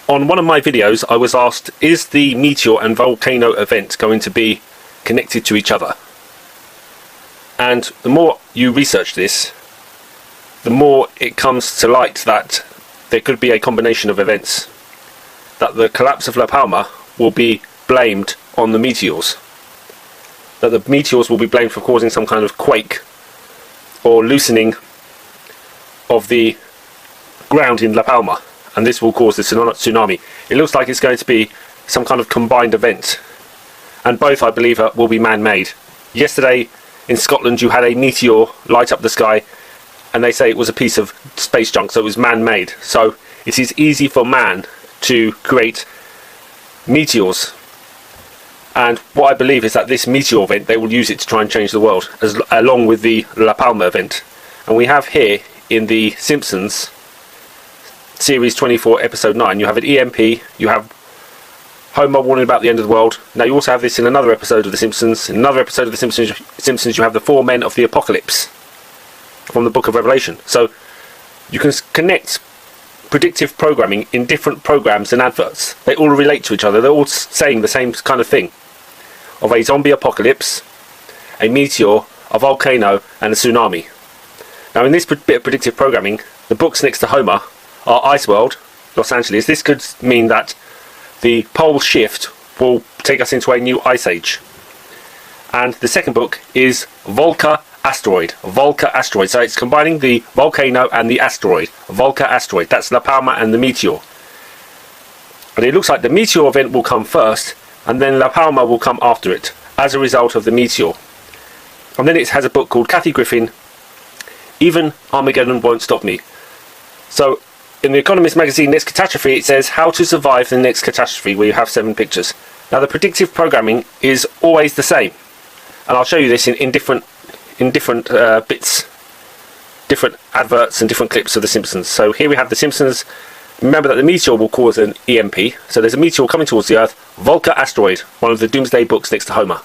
On one of my videos I was asked, is the meteor and volcano event going to be connected to each other? And the more you research this, the more it comes to light that there could be a combination of events. That the collapse of La Palma will be blamed on the meteors. That the meteors will be blamed for causing some kind of quake or loosening of the ground in La Palma, and this will cause the tsunami. It looks like it's going to be some kind of combined event, and both, I believe, will be man-made. Yesterday in Scotland you had a meteor light up the sky, and they say it was a piece of space junk, so it was man-made. So it is easy for man to create meteors, and what I believe is that this meteor event, they will use it to try and change the world, along with the La Palma event. And we have here in the Simpsons series 24 episode 9, you have an EMP, you have Homer warning about the end of the world. Now you also have this in another episode of the Simpsons. In another episode of the Simpsons you have the 4 men of the apocalypse from the book of Revelation. So you can connect predictive programming in different programs and adverts. They all relate to each other. They're all saying the same kind of thing, of a zombie apocalypse, a meteor, a volcano and a tsunami. Now in this bit of predictive programming, the books next to Homer are Ice World, Los Angeles. This could mean that the pole shift will take us into a new ice age. And the second book is Volcasteroid. Volcasteroid. So it's combining the volcano and the asteroid. Volcasteroid. That's La Palma and the meteor. And it looks like the meteor event will come first, and then La Palma will come after it, as a result of the meteor. And then it has a book called Kathy Griffin, Even Armageddon Won't Stop Me. So in the Economist magazine Next Catastrophe it says how to survive the next catastrophe, where you have 7 pictures. Now the predictive programming is always the same, and I'll show you this in different bits, different adverts and different clips of The Simpsons. So here we have The Simpsons. Remember that the meteor will cause an EMP, so there's a meteor coming towards the Earth. Volcasteroid, one of the Doomsday books next to Homer.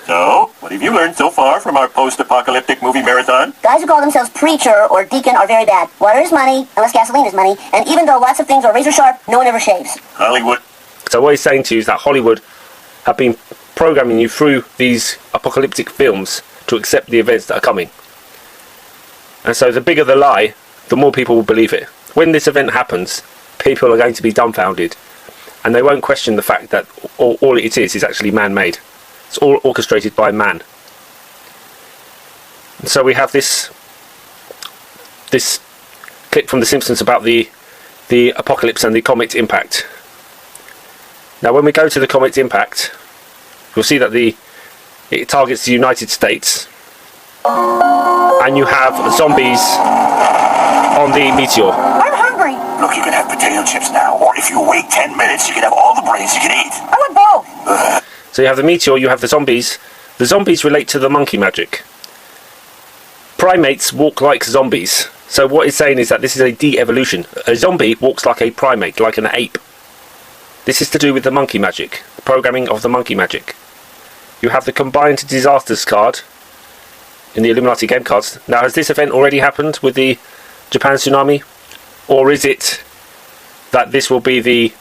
So, what have you learned so far from our post-apocalyptic movie marathon? Guys who call themselves preacher or deacon are very bad. Water is money, unless gasoline is money, and even though lots of things are razor sharp, no one ever shaves. Hollywood. So what he's saying to you is that Hollywood have been programming you through these apocalyptic films to accept the events that are coming. And so the bigger the lie, the more people will believe it. When this event happens, people are going to be dumbfounded, and they won't question the fact that all it is actually man-made. It's all orchestrated by man. And so we have this clip from The Simpsons about the apocalypse and the comet impact. Now when we go to the comet impact, you'll see that it targets the United States, and you have zombies on the meteor. I'm hungry. Look, you can have potato chips now, or if you wait 10 minutes, you can have all the brains you can eat. I want both. So you have the meteor, you have the zombies. The zombies relate to the monkey magic. Primates walk like zombies. So what it's saying is that this is a de-evolution. A zombie walks like a primate, like an ape. This is to do with the monkey magic, the programming of the monkey magic. You have the combined disasters card in the Illuminati game cards. Now, has this event already happened with the Japan tsunami? Or is it that this will be the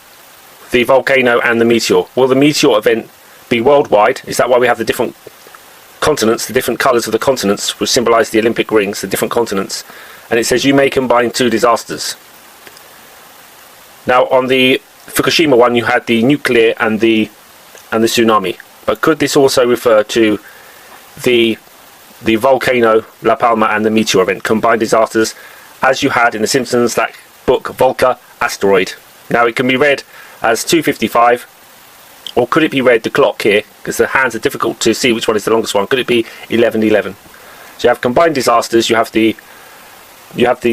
volcano and the meteor? Will the meteor event be worldwide? Is that why we have the different continents, the different colours of the continents, which symbolise the Olympic rings, the different continents? And it says you may combine 2 disasters. Now on the Fukushima one you had the nuclear and the tsunami, but could this also refer to the volcano, La Palma and the meteor event, combined disasters, as you had in The Simpsons, that book Volcasteroid? Now it can be read as 255, or could it be read the clock here, because the hands are difficult to see which one is the longest one. Could it be 1111? So you have combined disasters, you have the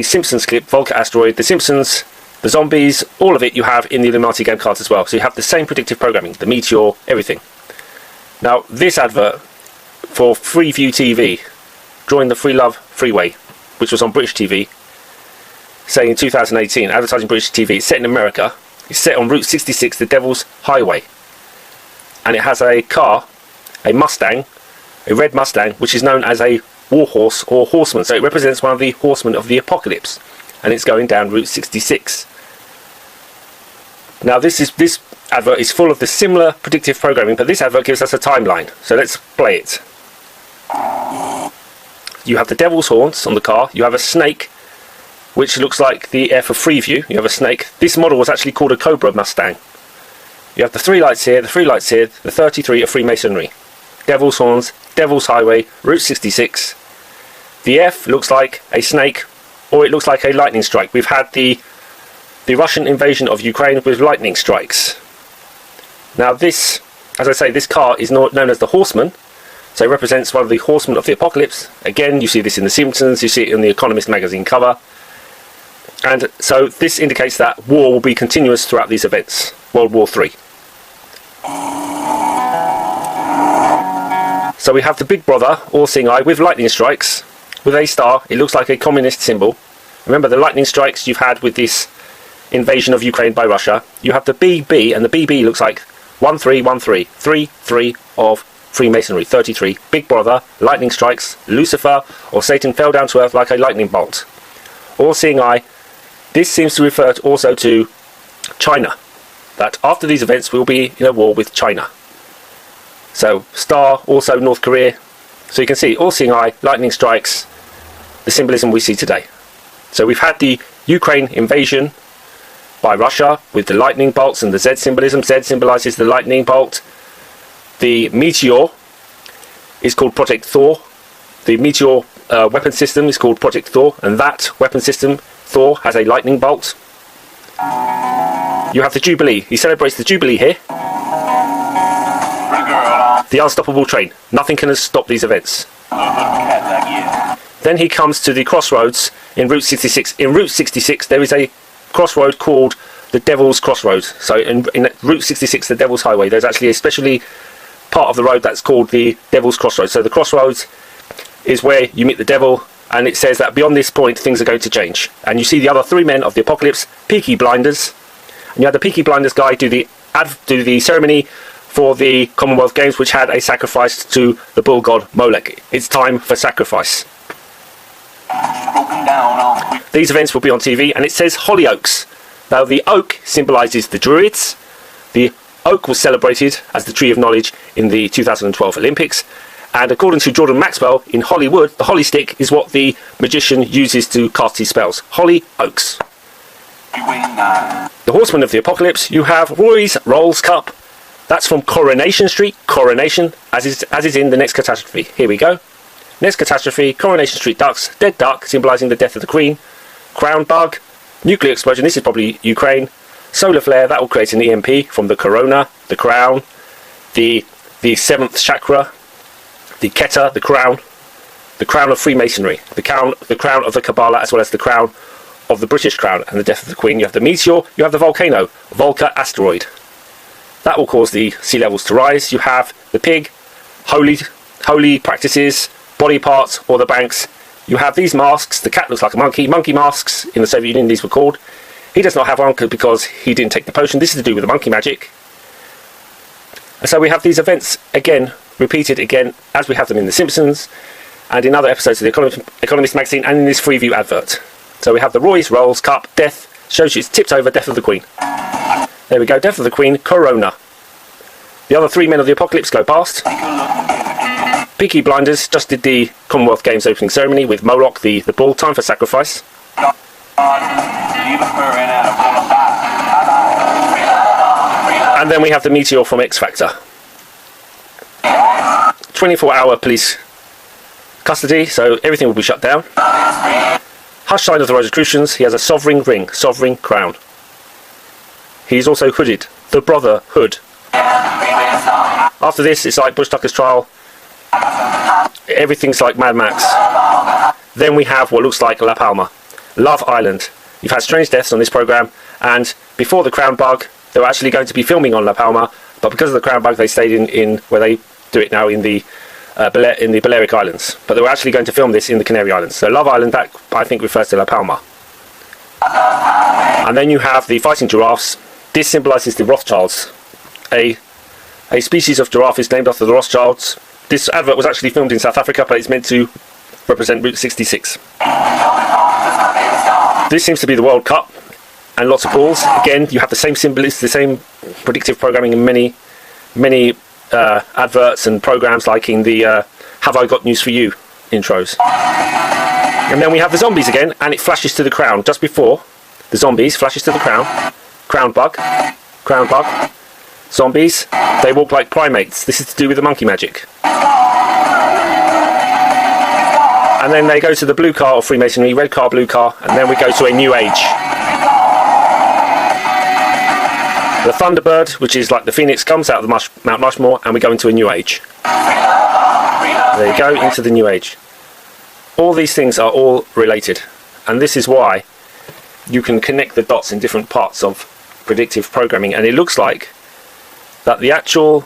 Simpsons clip, Volcasteroid, The Simpsons, the zombies, all of it you have in the Illuminati game cards as well. So you have the same predictive programming, the meteor, everything. Now this advert for Freeview TV, join the Free Love Freeway, which was on British TV, saying in 2018, advertising British TV, it's set in America, it's set on Route 66, the Devil's Highway, and it has a car, a Mustang, a red Mustang, which is known as a warhorse or horseman. So it represents one of the horsemen of the apocalypse. and it's going down Route 66. Now this advert is full of the similar predictive programming, but this advert gives us a timeline. So let's play it. You have the devil's horns on the car. You have a snake, which looks like the F of Freeview. You have a snake. This model was actually called a Cobra Mustang. You have the 3 lights here, the 3 lights here, the 33 of Freemasonry. Devil's horns, Devil's Highway, Route 66. The F looks like a snake, or it looks like a lightning strike. We've had the Russian invasion of Ukraine with lightning strikes. Now this, as I say, this car is known as the Horseman. So it represents one of the horsemen of the apocalypse. Again, you see this in The Simpsons, you see it in the Economist magazine cover. And so this indicates that war will be continuous throughout these events. World War III. So we have the Big Brother, all-seeing eye, with lightning strikes, with a star. It looks like a communist symbol. Remember the lightning strikes you've had with this invasion of Ukraine by Russia. You have the BB, and the BB looks like 1313, 33 of Freemasonry, 33, Big Brother, lightning strikes, Lucifer, or Satan fell down to earth like a lightning bolt. All-seeing eye. This seems to refer also to China, that after these events we'll be in a war with China. So star, also North Korea. So you can see all-seeing eye, lightning strikes, the symbolism we see today. So we've had the Ukraine invasion by Russia with the lightning bolts and the Z symbolism. Z symbolises the lightning bolt. The meteor is called Project Thor. The meteor weapon system is called Project Thor, and that weapon system, Thor, has a lightning bolt. You have the Jubilee. He celebrates the Jubilee here. The unstoppable train. Nothing can stop these events. Then he comes to the crossroads in Route 66. In Route 66 there is a crossroad called the Devil's Crossroad. So in Route 66, the Devil's Highway, there's actually a specially part of the road that's called the Devil's Crossroads. So the crossroads is where you meet the devil, and it says that beyond this point things are going to change. And you see the other 3 men of the apocalypse, Peaky Blinders, and you had the Peaky Blinders guy do the ceremony for the Commonwealth Games, which had a sacrifice to the bull god Molech. It's time for sacrifice. These events will be on TV, and it says Hollyoaks. Now the oak symbolises the Druids. The oak was celebrated as the tree of knowledge in the 2012 Olympics, and according to Jordan Maxwell, in Hollywood, the holly stick is what the magician uses to cast his spells. Hollyoaks. The Horseman of the Apocalypse, you have Roy's Rolls Cup. That's from Coronation Street. Coronation, as is in the Next Catastrophe. Here we go. Next Catastrophe, Coronation Street ducks. Dead duck, symbolising the death of the Queen. Crown bug. Nuclear explosion, this is probably Ukraine. Solar flare, that will create an EMP from the corona, the crown, the 7th chakra, the Keter, the crown of Freemasonry, the crown of the Kabbalah, as well as the crown of the British crown, and the death of the Queen. You have the meteor, you have the volcano, Volcasteroid. That will cause the sea levels to rise. You have the pig, holy practices, body parts, or the banks. You have these masks. The cat looks like a monkey masks. In the Soviet Union these were called. He does not have one because he didn't take the potion. This is to do with the monkey magic. And so we have these events again, repeated again, as we have them in The Simpsons and in other episodes of the Economist magazine and in this Freeview advert. So we have the Roy's Rolls Cup, death, shows you it's tipped over, death of the Queen. There we go, death of the Queen, corona. The other 3 men of the apocalypse go past. Peaky Blinders just did the Commonwealth Games opening ceremony with Moloch, the bull, time for sacrifice. And then we have the meteor from X Factor. 24-hour police custody, so everything will be shut down. Hush sign of the Rosicrucians, he has a sovereign ring, sovereign crown. He's also hooded, the Brotherhood. After this, it's like Bush Tucker's trial. Everything's like Mad Max. Then we have what looks like La Palma, Love Island. You've had strange deaths on this programme, and before the crown bug, they were actually going to be filming on La Palma, but because of the crown bug, they stayed in where they do it now in the Balearic Islands. But they were actually going to film this in the Canary Islands. So Love Island, that I think refers to La Palma. And then you have the fighting giraffes. This symbolises the Rothschilds. A species of giraffe is named after the Rothschilds. This advert was actually filmed in South Africa, but it's meant to represent Route 66. This seems to be the World Cup, and lots of balls. Again, you have the same symbols, the same predictive programming in many adverts and programs, like in the "Have I Got News for You" intros. And then we have the zombies again, and it flashes to the crown just before the zombies. Flashes to the crown bug, zombies. They walk like primates. This is to do with the monkey magic. And then they go to the blue car or Freemasonry, red car, blue car, and then we go to a new age. The Thunderbird, which is like the phoenix, comes out of the Mount Rushmore, and we go into a new age. There you go, into the new age. All these things are all related, and this is why you can connect the dots in different parts of predictive programming, and it looks like that the actual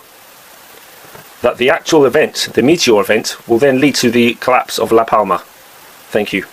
event, the meteor event, will then lead to the collapse of La Palma. Thank you.